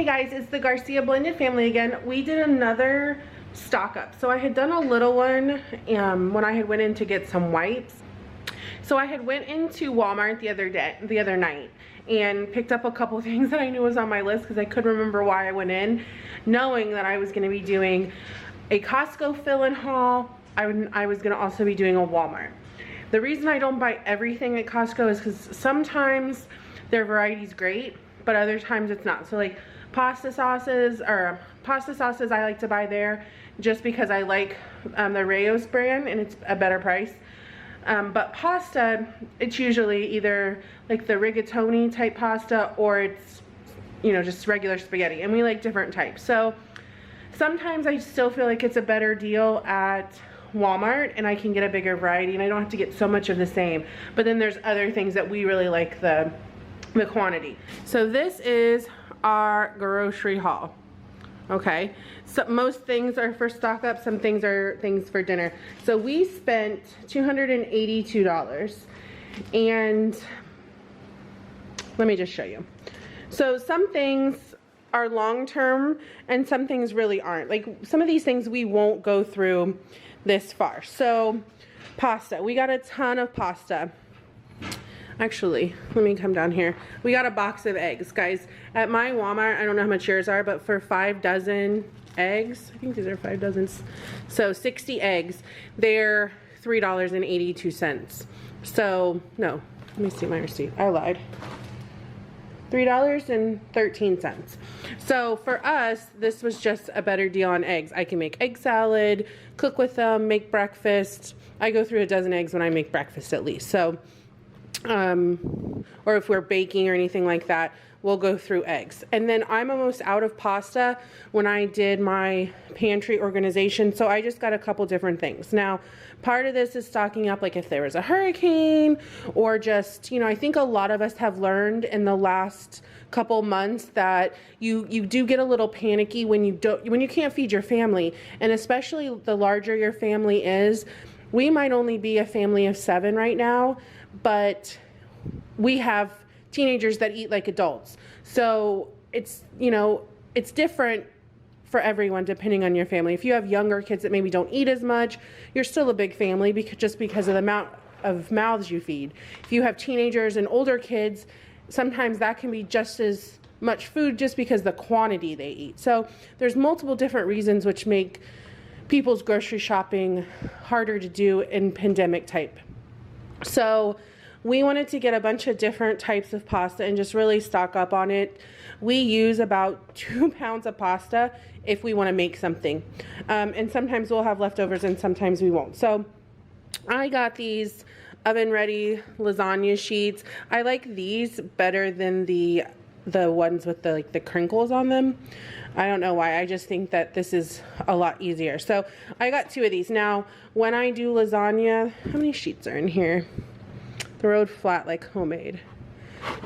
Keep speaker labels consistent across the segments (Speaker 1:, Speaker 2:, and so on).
Speaker 1: Hey guys, it's the Garcia blended family again. We did another stock up. So I had done a little one when I had went in to get some wipes. So I had went into Walmart the other night and picked up a couple things that I knew was on my list because I couldn't remember why I went in, knowing that I was going to be doing a Costco fill-in haul. I was going to also be doing a Walmart. The reason I don't buy everything at Costco is because sometimes their variety is great, but other times it's not. So like pasta sauces I like to buy there just because I like the Rayo's brand and it's a better price. But pasta, it's usually either like the rigatoni type pasta or it's, you know, just regular spaghetti, and we like different types. So sometimes I still feel like it's a better deal at Walmart and I can get a bigger variety and I don't have to get so much of the same. But then there's other things that we really like the quantity. So this is our grocery haul. Okay, so most things are for stock up, some things are things for dinner. So we spent $282, and let me just show you. So some things are long-term and some things really aren't. Like some of these things we won't go through this far. So pasta, we got a ton of pasta. Actually, let me come down here. We got a box of eggs, guys. At my Walmart, I don't know how much yours are, but for 5 dozen eggs, I think these are 5 dozens. So 60 eggs, they're $3.82. So, no, let me see my receipt. I lied. $3.13. So for us, this was just a better deal on eggs. I can make egg salad, cook with them, make breakfast. I go through a dozen eggs when I make breakfast at least. So, or if we're baking or anything like that, we'll go through eggs. And then I'm almost out of pasta when I did my pantry organization, so I just got a couple different things. Now, part of this is stocking up, like if there was a hurricane or just, you know, I think a lot of us have learned in the last couple months that you do get a little panicky when you can't feed your family, and especially the larger your family is. We might only be a family of 7 right now, but we have teenagers that eat like adults. So it's, you know, it's different for everyone depending on your family. If you have younger kids that maybe don't eat as much, you're still a big family just because of the amount of mouths you feed. If you have teenagers and older kids, sometimes that can be just as much food just because the quantity they eat. So there's multiple different reasons which make people's grocery shopping harder to do in pandemic type. So we wanted to get a bunch of different types of pasta and just really stock up on it. We use about 2 pounds of pasta if we want to make something. And sometimes we'll have leftovers and sometimes we won't. So I got these oven ready lasagna sheets. I like these better than the ones with the crinkles on them. I don't know why. I just think that this is a lot easier. So I got 2 of these. Now, when I do lasagna, how many sheets are in here? The road flat like homemade.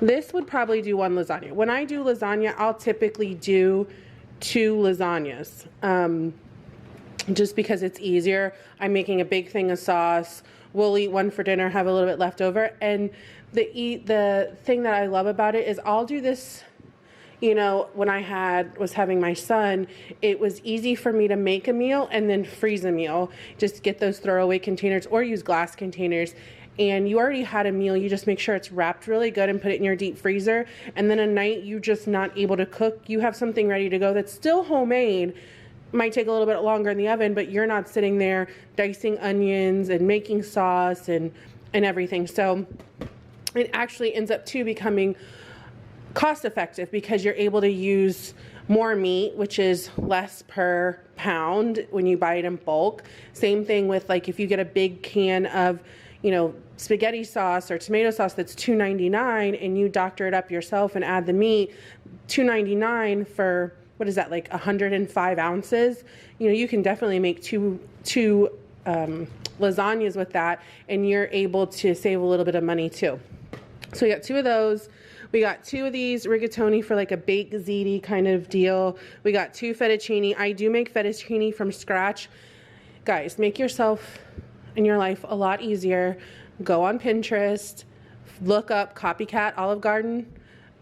Speaker 1: This would probably do 1 lasagna. When I do lasagna, I'll typically do 2 lasagnas. Just because it's easier. I'm making a big thing of sauce. We'll eat 1 for dinner, have a little bit left over. And the thing that I love about it is I'll do this, you know, when I was having my son, it was easy for me to make a meal and then freeze a meal. Just get those throwaway containers or use glass containers. And you already had a meal, you just make sure it's wrapped really good and put it in your deep freezer. And then a night you're just not able to cook, you have something ready to go that's still homemade. Might take a little bit longer in the oven, but you're not sitting there dicing onions and making sauce and everything. So it actually ends up too becoming cost effective because you're able to use more meat, which is less per pound when you buy it in bulk. Same thing with like if you get a big can of, you know, spaghetti sauce or tomato sauce that's $2.99 and you doctor it up yourself and add the meat, $2.99 for, what is that, like 105 ounces? You know, you can definitely make two lasagnas with that, and you're able to save a little bit of money too. So we got 2 of those. We got 2 of these rigatoni for like a baked ziti kind of deal. We got 2 fettuccine. I do make fettuccine from scratch. Guys, make yourself and your life a lot easier. Go on Pinterest, look up Copycat Olive Garden.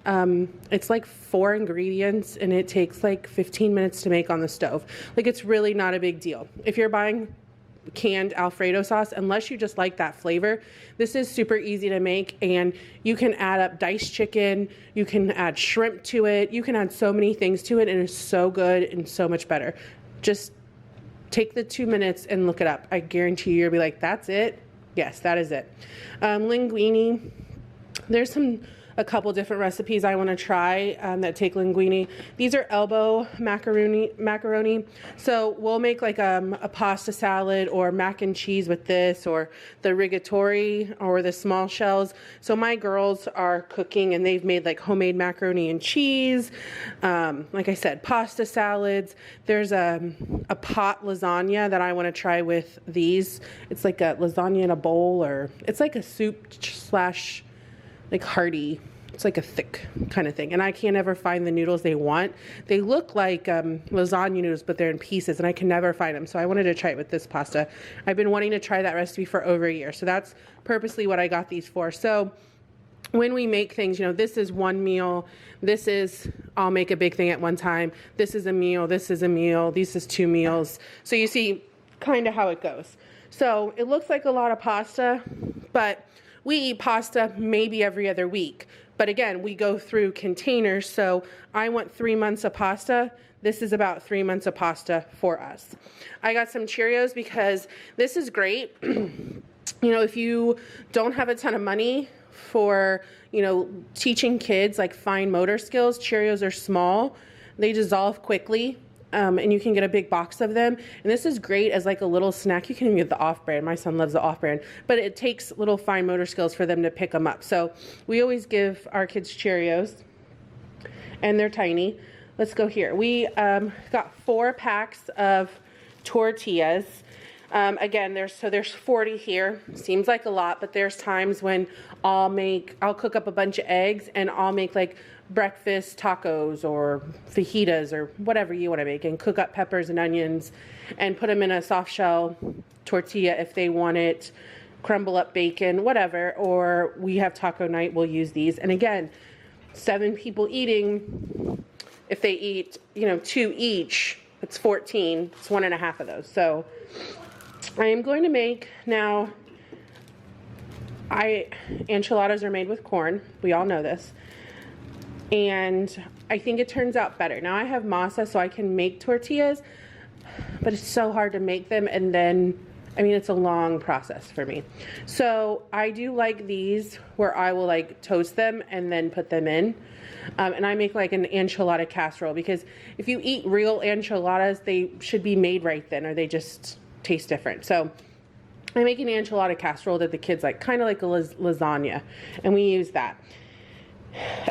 Speaker 1: It's like 4 ingredients and it takes like 15 minutes to make on the stove. Like, it's really not a big deal. If you're buying canned Alfredo sauce, unless you just like that flavor, this is super easy to make, and you can add up diced chicken, you can add shrimp to it, you can add so many things to it, and it's so good and so much better. Just take the 2 minutes and look it up. I guarantee you'll be like, that's it? Yes, that is it. Linguine, there's a couple different recipes I want to try that take linguine. These are elbow macaroni. So we'll make like a pasta salad or mac and cheese with this, or the rigatoni or the small shells. So my girls are cooking and they've made like homemade macaroni and cheese. Like I said, pasta salads. There's a pot lasagna that I want to try with these. It's like a lasagna in a bowl, or it's like a soup slash like hearty, it's like a thick kind of thing, and I can't ever find the noodles they want. They look like lasagna noodles, but they're in pieces, and I can never find them. So I wanted to try it with this pasta. I've been wanting to try that recipe for over a year, so that's purposely what I got these for. So when we make things, you know, this is one meal, this is, I'll make a big thing at one time, this is a meal, this is a meal, this is 2 meals. So you see kind of how it goes. So it looks like a lot of pasta, but we eat pasta maybe every other week. But again, we go through containers. So I want 3 months of pasta. This is about 3 months of pasta for us. I got some Cheerios because this is great. You know, if you don't have a ton of money for, you know, teaching kids like fine motor skills, Cheerios are small. They dissolve quickly. And you can get a big box of them. And this is great as like a little snack. You can even get the off-brand. My son loves the off-brand. But it takes little fine motor skills for them to pick them up. So we always give our kids Cheerios. And they're tiny. Let's go here. We got 4 packs of tortillas. Again, there's 40 here. Seems like a lot, but there's times when I'll cook up a bunch of eggs and I'll make like breakfast tacos or fajitas or whatever you want to make, and cook up peppers and onions and put them in a soft shell tortilla if they want it, crumble up bacon, whatever. Or we have taco night, we'll use these. And again, 7 people eating, if they eat, you know, 2 each, it's 14. It's 1.5 of those. So I am going to make now, enchiladas are made with corn. We all know this. And I think it turns out better. Now I have masa, so I can make tortillas, but it's so hard to make them. And then, I mean, it's a long process for me. So I do like these where I will like toast them and then put them in. And I make like an enchilada casserole, because if you eat real enchiladas, they should be made right then, or they just taste different. So I make an enchilada casserole that the kids like, kind of like a lasagna, and we use that.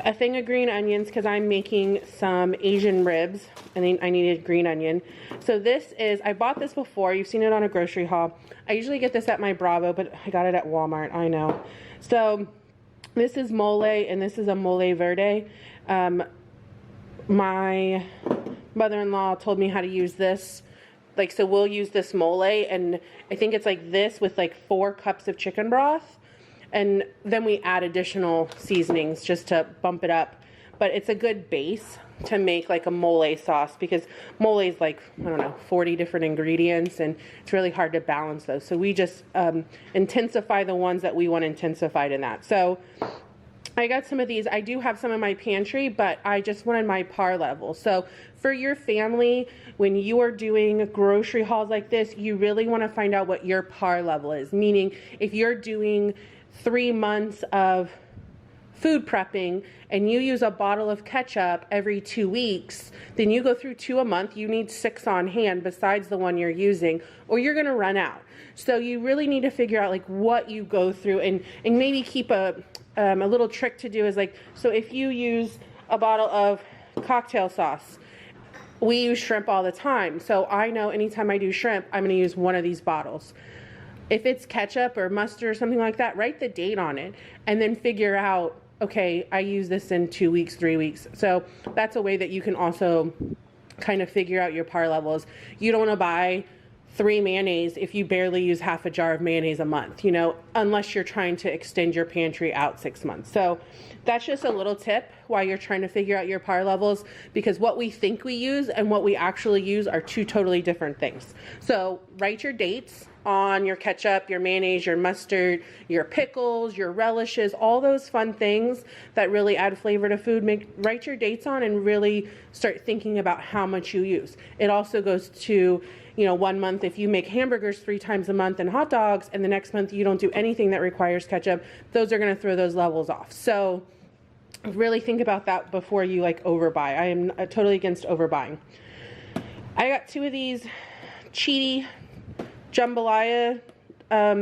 Speaker 1: A thing of green onions, because I'm making some Asian ribs, and I needed green onion. So this is, I bought this before, you've seen it on a grocery haul. I usually get this at my Bravo, but I got it at Walmart, I know. So this is mole, and this is a mole verde. My mother-in-law told me how to use this. Like, so we'll use this mole, and I think it's like this with like 4 cups of chicken broth. And then we add additional seasonings just to bump it up. But it's a good base to make like a mole sauce, because mole is like, I don't know, 40 different ingredients, and it's really hard to balance those. So we just intensify the ones that we want intensified in that. So I got some of these. I do have some in my pantry, but I just wanted my par level. So for your family, when you are doing grocery hauls like this, you really want to find out what your par level is. Meaning, if you're doing 3 months of food prepping and you use a bottle of ketchup every 2 weeks, then you go through 2 a month. You need 6 on hand besides the one you're using, or you're going to run out. So you really need to figure out like what you go through, and maybe keep a little trick to do is like, so if you use a bottle of cocktail sauce, we use shrimp all the time. So I know anytime I do shrimp, I'm going to use one of these bottles. If it's ketchup or mustard or something like that, write the date on it and then figure out, okay, I use this in 2 weeks, 3 weeks. So that's a way that you can also kind of figure out your par levels. You don't want to buy 3 mayonnaise if you barely use half a jar of mayonnaise a month, you know, unless you're trying to extend your pantry out 6 months. So that's just a little tip while you're trying to figure out your par levels, because what we think we use and what we actually use are 2 totally different things. So write your dates on your ketchup, your mayonnaise, your mustard, your pickles, your relishes, all those fun things that really add flavor to food. Write your dates on and really start thinking about how much you use. It also goes to, you know, 1 month, if you make hamburgers 3 times a month and hot dogs, and the next month you don't do anything that requires ketchup, those are going to throw those levels off. So really think about that before you like overbuy. I am totally against overbuying. I got 2 of these cheaty jambalaya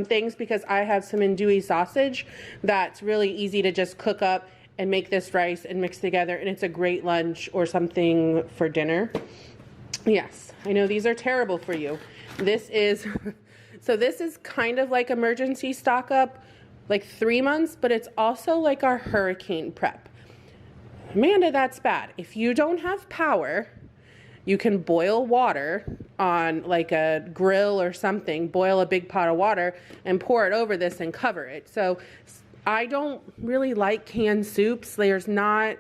Speaker 1: things because I have some andouille sausage that's really easy to just cook up and make this rice and mix together, and it's a great lunch or something for dinner. Yes, I know these are terrible for you. This is, so this is kind of like emergency stock up, like 3 months, but it's also like our hurricane prep. Amanda, that's bad. If you don't have power, you can boil water on like a grill or something, boil a big pot of water and pour it over this and cover it. So I don't really like canned soups. There's not,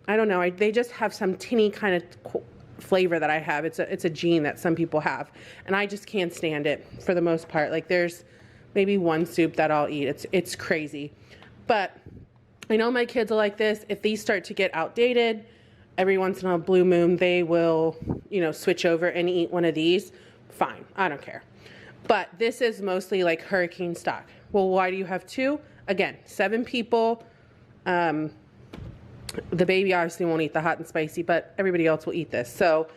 Speaker 1: I don't know, they just have some tinny kind of flavor that I have. It's a gene that some people have, and I just can't stand it for the most part. Like there's maybe 1 soup that I'll eat. It's crazy. But I know my kids are like this. If these start to get outdated, every once in a blue moon, they will, you know, switch over and eat one of these. Fine, I don't care. But this is mostly like hurricane stock. Well, why do you have 2? Again, 7 people. The baby obviously won't eat the hot and spicy, but everybody else will eat this. So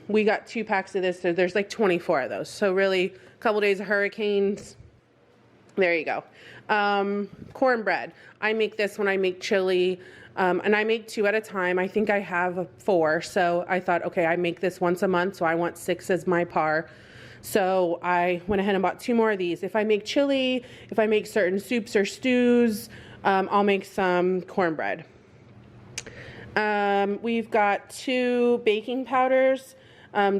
Speaker 1: we got 2 packs of this. So there's like 24 of those. So really, a couple days of hurricanes. There you go. Cornbread. I make this when I make chili. And I make 2 at a time. I think I have 4. So I thought, okay, I make this once a month, so I want 6 as my par. So I went ahead and bought 2 more of these. If I make chili, if I make certain soups or stews, I'll make some cornbread. We've got 2 baking powders,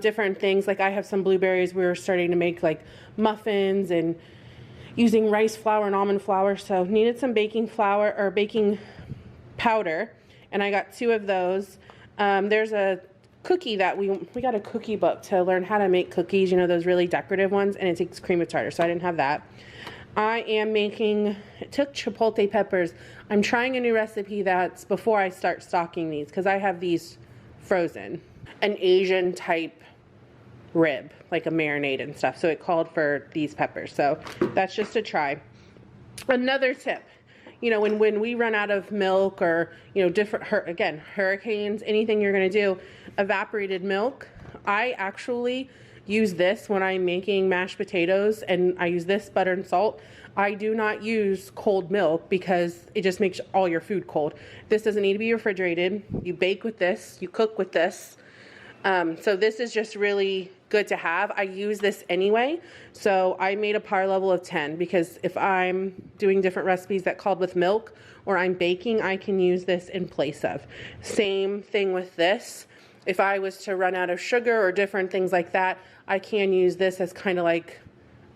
Speaker 1: different things. Like I have some blueberries. We were starting to make like muffins and using rice flour and almond flour. So needed some baking flour or baking powder, and I got 2 of those. There's a cookie that we got a cookie book to learn how to make cookies, you know, those really decorative ones, and it takes cream of tartar, so I didn't have that. I am making, it took chipotle peppers. I'm trying a new recipe that's before I start stocking these, because I have these frozen. An Asian type rib, like a marinade and stuff, so it called for these peppers, so that's just a try. Another tip, you know, when we run out of milk or, you know, different, again, hurricanes, anything you're going to do, evaporated milk. I actually use this when I'm making mashed potatoes, and I use this, butter and salt. I do not use cold milk because it just makes all your food cold. This doesn't need to be refrigerated. You bake with this, you cook with this. So this is just really good to have. I use this anyway. So I made a par level of 10 because if I'm doing different recipes that called with milk or I'm baking, I can use this in place of. Same thing with this. If I was to run out of sugar or different things like that, I can use this as kind of like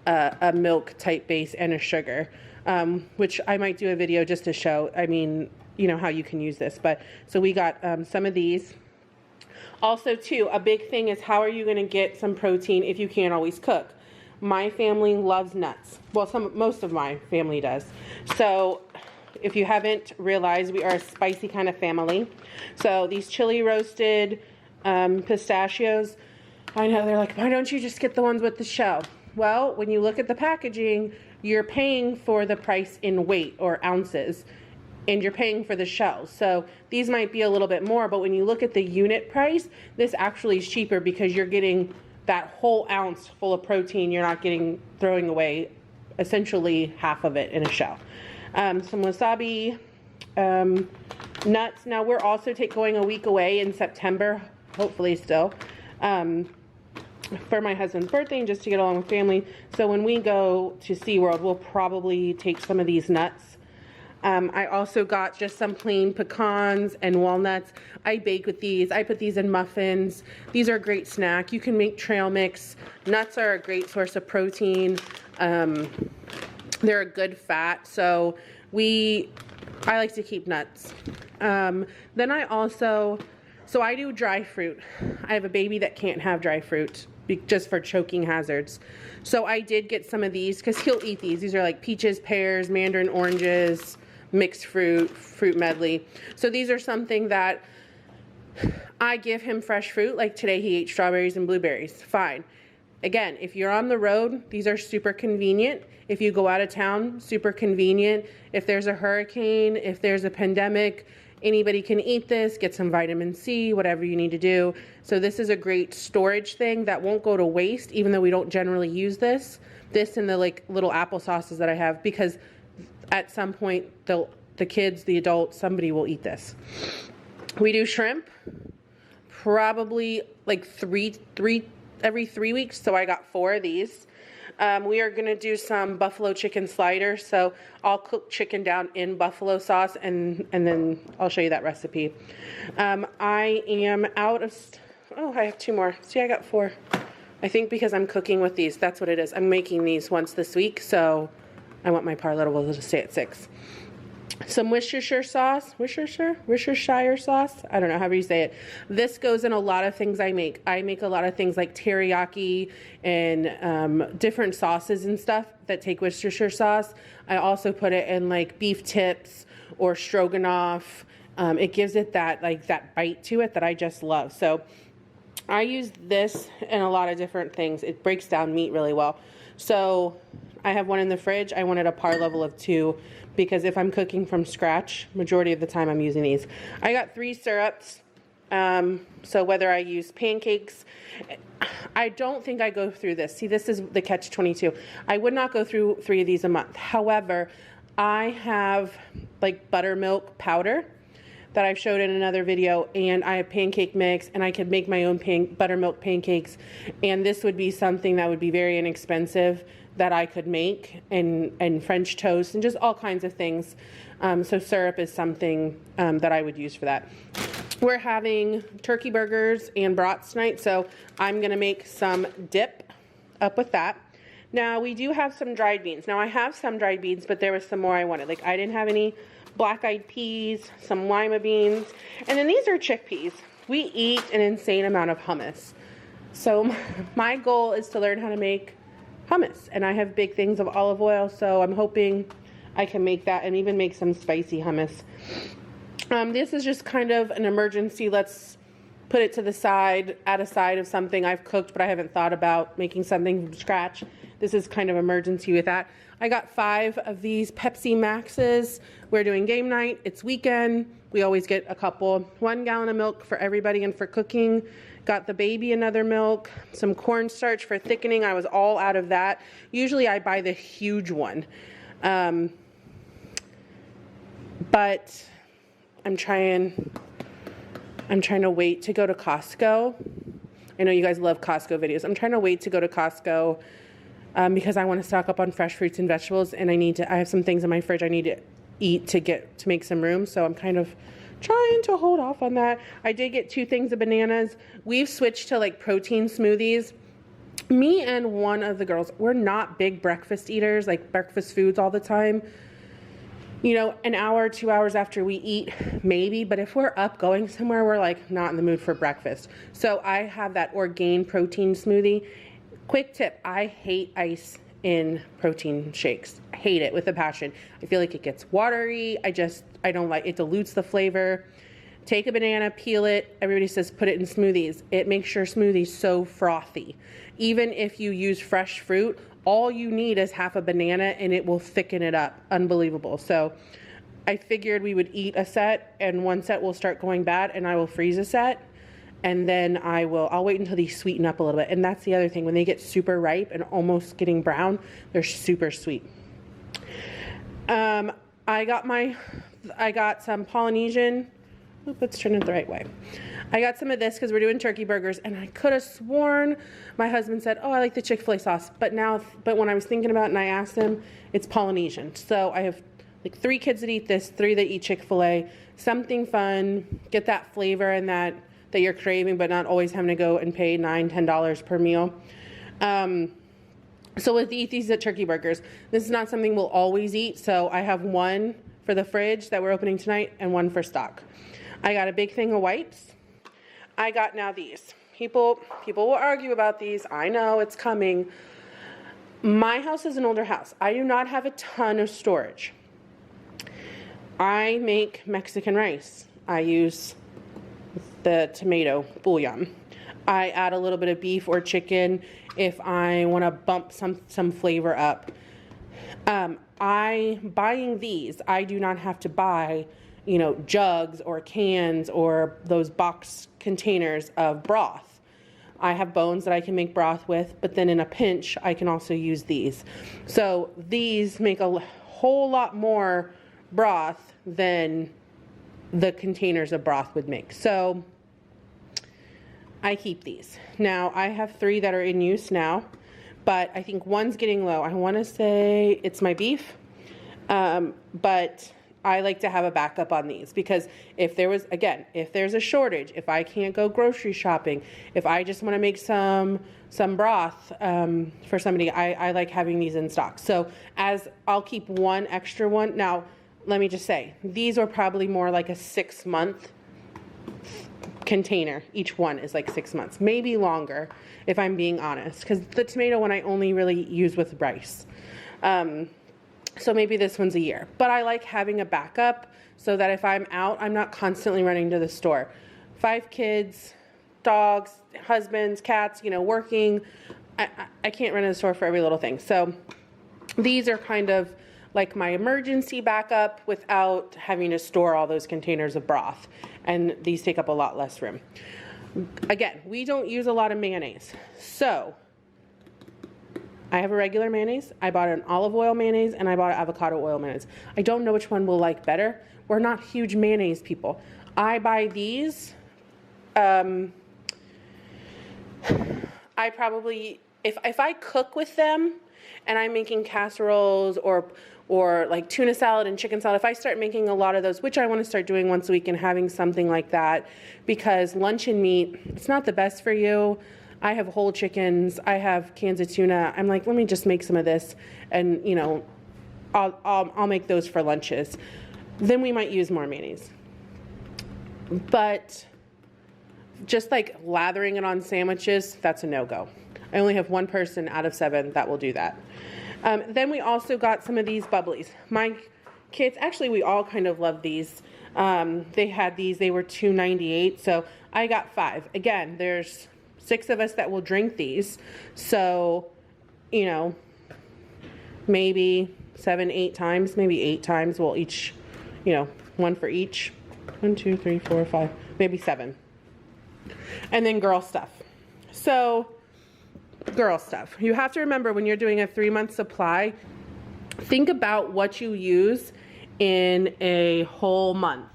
Speaker 1: a milk type base and a sugar, which I might do a video just to show, I mean, you know, how you can use this. But so we got some of these. Also, too, a big thing is how are you going to get some protein if you can't always cook? My family loves nuts. Well, most of my family does. So if you haven't realized, we are a spicy kind of family. So these chili roasted pistachios, I know they're like, why don't you just get the ones with the shell? Well, when you look at the packaging, you're paying for the price in weight or ounces, and you're paying for the shells. So these might be a little bit more, but when you look at the unit price, this actually is cheaper because you're getting that whole ounce full of protein. You're not throwing away essentially half of it in a shell. Some wasabi, nuts. Now we're also going a week away in September, hopefully still, for my husband's birthday and just to get along with family. So when we go to SeaWorld, we'll probably take some of these nuts. I also got just some plain pecans and walnuts. I bake with these. I put these in muffins. These are a great snack. You can make trail mix. Nuts are a great source of protein. They're a good fat, so I like to keep nuts. Then I also, so I do dry fruit. I have a baby that can't have dry fruit just for choking hazards. So I did get some of these because he'll eat these. These are like peaches, pears, mandarin oranges, mixed fruit medley. So these are something that I give him fresh fruit. Like today he ate strawberries and blueberries. Fine. Again, if you're on the road, these are super convenient. If you go out of town, super convenient. If there's a hurricane, if there's a pandemic, anybody can eat this, get some vitamin C, whatever you need to do. So this is a great storage thing that won't go to waste, even though we don't generally use this. This and the like little applesauces that I have, because at some point the kids, the adults, somebody will eat this. We do shrimp probably like every 3 weeks, so I got 4 of these. We are gonna do some buffalo chicken sliders, so I'll cook chicken down in buffalo sauce and then I'll show you that recipe. I am out of, I have 2 more. See, I got 4. I think because I'm cooking with these, that's what it is. I'm making these once this week, so I want my parlatables to stay at 6. Some Worcestershire sauce, Worcestershire sauce, I don't know, however you say it. This goes in a lot of things I make. I make a lot of things like teriyaki and different sauces and stuff that take Worcestershire sauce. I also put it in like beef tips or stroganoff. It gives it that bite to it that I just love. So I use this in a lot of different things. It breaks down meat really well. So I have one in the fridge. I wanted a par level of 2 because if I'm cooking from scratch, majority of the time I'm using these. I got 3 syrups. So whether I use pancakes, I don't think I go through this. See, this is the catch-22. I would not go through 3 of these a month. However, I have like buttermilk powder that I've showed in another video, and I have pancake mix, and I could make my own buttermilk pancakes, and this would be something that would be very inexpensive that I could make, and French toast, and just all kinds of things. So syrup is something that I would use for that. We're having turkey burgers and brats tonight, so I'm gonna make some dip up with that. Now, we do have some dried beans. Now, I have some dried beans, but there was some more I wanted. Like, I didn't have any black-eyed peas, some lima beans, and then these are chickpeas. We eat an insane amount of hummus. So my goal is to learn how to make hummus, and I have big things of olive oil, so I'm hoping I can make that and even make some spicy hummus. This is just kind of an emergency. Let's put it to the side, add a side of something I've cooked, but I haven't thought about making something from scratch. This is kind of emergency with that. I got 5 of these Pepsi Maxes. We're doing game night. It's weekend. We always get a couple. 1 gallon of milk for everybody and for cooking. Got the baby another milk. Some cornstarch for thickening. I was all out of that. Usually I buy the huge one. But I'm trying to wait to go to Costco. I know you guys love Costco videos. I'm trying to wait to go to Costco because I want to stock up on fresh fruits and vegetables, and I have some things in my fridge I need to eat to make some room, so I'm kind of trying to hold off on that. I did get 2 things of bananas. We've switched to like protein smoothies. Me and one of the girls, we're not big breakfast eaters, like breakfast foods all the time. You know, an hour, 2 hours after we eat, maybe, but if we're up going somewhere, we're like not in the mood for breakfast. So I have that Orgain protein smoothie. Quick tip, I hate ice in protein shakes. I hate it with a passion. I feel like it gets watery. I don't like it, dilutes the flavor. Take a banana, peel it. Everybody says put it in smoothies. It makes your smoothie so frothy. Even if you use fresh fruit, all you need is half a banana and it will thicken it up. Unbelievable. So I figured we would eat a set and one set will start going bad and I will freeze a set. And then I'll wait until they sweeten up a little bit. And that's the other thing. When they get super ripe and almost getting brown, they're super sweet. I got some Polynesian. Let's turn it the right way. I got some of this because we're doing turkey burgers, and I could have sworn my husband said, oh, I like the Chick-fil-A sauce. But when I was thinking about it and I asked him, it's Polynesian. So I have like 3 kids that eat this, 3 that eat Chick-fil-A, something fun, get that flavor and that you're craving, but not always having to go and pay $9, $10 per meal. So with eat these at turkey burgers, this is not something we'll always eat. So I have 1 for the fridge that we're opening tonight and 1 for stock. I got a big thing of wipes. I got now these. People will argue about these. I know it's coming. My house is an older house. I do not have a ton of storage. I make Mexican rice. I use the tomato bouillon. I add a little bit of beef or chicken if I want to bump some flavor up. Buying these, I do not have to buy, you know, jugs or cans or those box containers of broth. I have bones that I can make broth with, but then in a pinch, I can also use these. So these make a whole lot more broth than the containers of broth would make. So I keep these. Now I have 3 that are in use now, but I think 1's getting low. I want to say it's my beef, but I like to have a backup on these because if there's a shortage, if I can't go grocery shopping, if I just want to make some broth for somebody, I like having these in stock. So as I'll keep 1 extra one. Now, let me just say, these are probably more like a 6-month container. Each one is like 6 months, maybe longer if I'm being honest, because the tomato one I only really use with rice. So maybe this one's a year, but I like having a backup so that if I'm out, I'm not constantly running to the store. 5 kids, dogs, husbands, cats, you know, working. I can't run to the store for every little thing. So these are kind of like my emergency backup without having to store all those containers of broth. And these take up a lot less room. Again, we don't use a lot of mayonnaise. So I have a regular mayonnaise, I bought an olive oil mayonnaise, and I bought an avocado oil mayonnaise. I don't know which one we'll like better. We're not huge mayonnaise people. I buy these. I probably, if I cook with them and I'm making casseroles or like tuna salad and chicken salad, if I start making a lot of those, which I want to start doing once a week and having something like that, because luncheon meat, it's not the best for you. I have whole chickens, I have cans of tuna. I'm like, let me just make some of this and, you know, I'll make those for lunches. Then we might use more mayonnaise. But just like lathering it on sandwiches, that's a no-go. I only have 1 person out of 7 that will do that. Then we also got some of these bubblies. My kids, actually we all kind of love these. They had these, they were $2.98, so I got 5. Again, there's 6 of us that will drink these, so, you know, maybe 7, 8 times, maybe 8 times we'll each, you know, 1 for each. 1, 2, 3, 4, 5, maybe 7. And then girl stuff. So girl stuff, you have to remember when you're doing a 3-month supply, think about what you use in a whole month,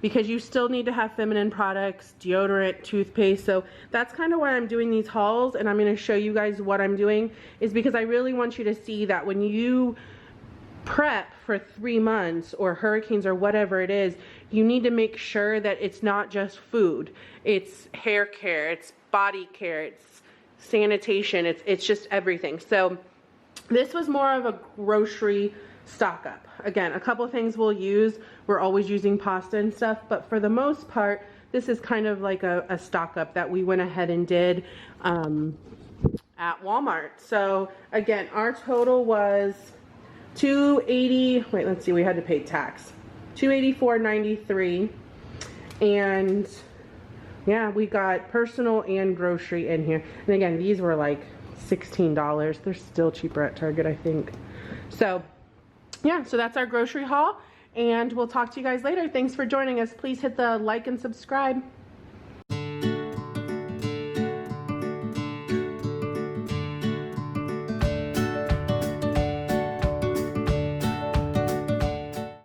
Speaker 1: because you still need to have feminine products, deodorant, toothpaste. So that's kind of why I'm doing these hauls, and I'm going to show you guys what I'm doing, is because I really want you to see that when you prep for 3 months or hurricanes or whatever it is, you need to make sure that it's not just food, it's hair care, it's body care, it's sanitation, it's just everything. So this was more of a grocery stock up. Again, a couple things we'll use. We're always using pasta and stuff, but for the most part, this is kind of like a stock up that we went ahead and did at Walmart. So again, our total was $280. Wait, let's see. We had to pay tax. $284.93, and yeah, we got personal and grocery in here. And again, these were like $16. They're still cheaper at Target, I think. So yeah, so that's our grocery haul, and we'll talk to you guys later. Thanks for joining us. Please hit the like and subscribe.